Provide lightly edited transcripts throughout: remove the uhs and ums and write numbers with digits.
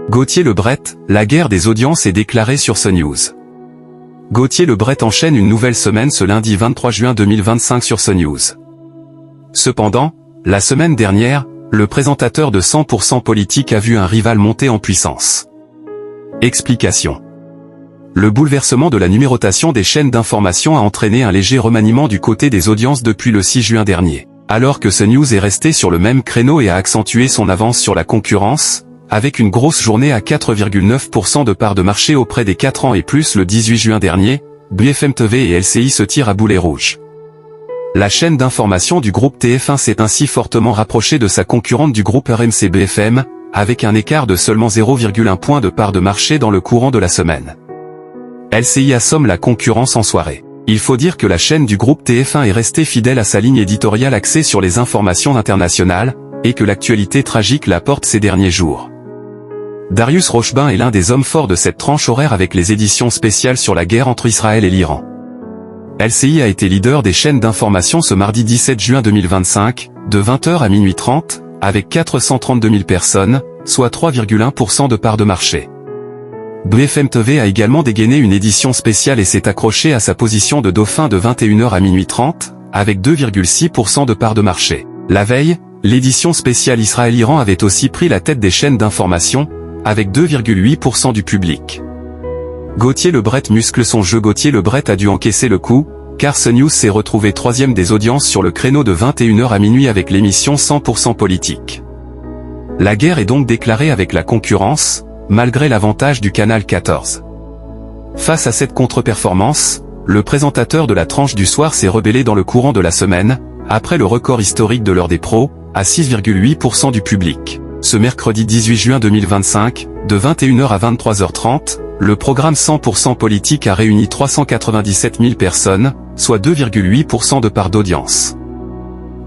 Gauthier Lebret, la guerre des audiences est déclarée sur CNews. Gauthier Lebret enchaîne une nouvelle semaine ce lundi 23 juin 2025 sur CNews. Cependant, la semaine dernière, le présentateur de 100% politique a vu un rival monter en puissance. Explication. Le bouleversement de la numérotation des chaînes d'information a entraîné un léger remaniement du côté des audiences depuis le 6 juin dernier. Alors que CNews est resté sur le même créneau et a accentué son avance sur la concurrence, avec une grosse journée à 4,9% de part de marché auprès des 4 ans et plus le 18 juin dernier, BFM TV et LCI se tirent à boulet rouge. La chaîne d'information du groupe TF1 s'est ainsi fortement rapprochée de sa concurrente du groupe RMC BFM, avec un écart de seulement 0,1 point de part de marché dans le courant de la semaine. LCI assomme la concurrence en soirée. Il faut dire que la chaîne du groupe TF1 est restée fidèle à sa ligne éditoriale axée sur les informations internationales, et que l'actualité tragique la porte ces derniers jours. Darius Rochebin est l'un des hommes forts de cette tranche horaire avec les éditions spéciales sur la guerre entre Israël et l'Iran. LCI a été leader des chaînes d'information ce mardi 17 juin 2025, de 20h à minuit 30, avec 432 000 personnes, soit 3,1% de part de marché. BFM TV a également dégainé une édition spéciale et s'est accroché à sa position de dauphin de 21h à minuit 30, avec 2,6% de part de marché. La veille, l'édition spéciale Israël-Iran avait aussi pris la tête des chaînes d'information, avec 2,8% du public. Gauthier Lebret muscle son jeu. Gauthier Lebret a dû encaisser le coup, car CNews s'est retrouvé troisième des audiences sur le créneau de 21h à minuit avec l'émission 100% politique. La guerre est donc déclarée avec la concurrence, malgré l'avantage du canal 14. Face à cette contre-performance, le présentateur de la tranche du soir s'est rebellé dans le courant de la semaine, après le record historique de l'heure des pros, à 6,8% du public. Ce mercredi 18 juin 2025, de 21h à 23h30, le programme 100% politique a réuni 397 000 personnes, soit 2,8% de part d'audience.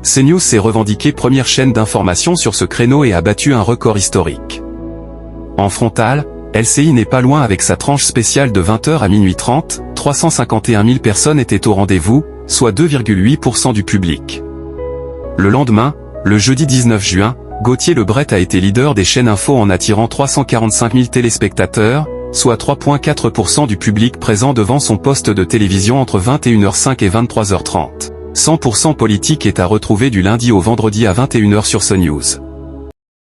CNews s'est revendiqué première chaîne d'information sur ce créneau et a battu un record historique. En frontal, LCI n'est pas loin avec sa tranche spéciale de 20h à minuit 30, 351 000 personnes étaient au rendez-vous, soit 2,8% du public. Le lendemain, le jeudi 19 juin, Gauthier Lebret a été leader des chaînes info en attirant 345 000 téléspectateurs, soit 3,4% du public présent devant son poste de télévision entre 21h05 et 23h30. 100% politique est à retrouver du lundi au vendredi à 21h sur CNews.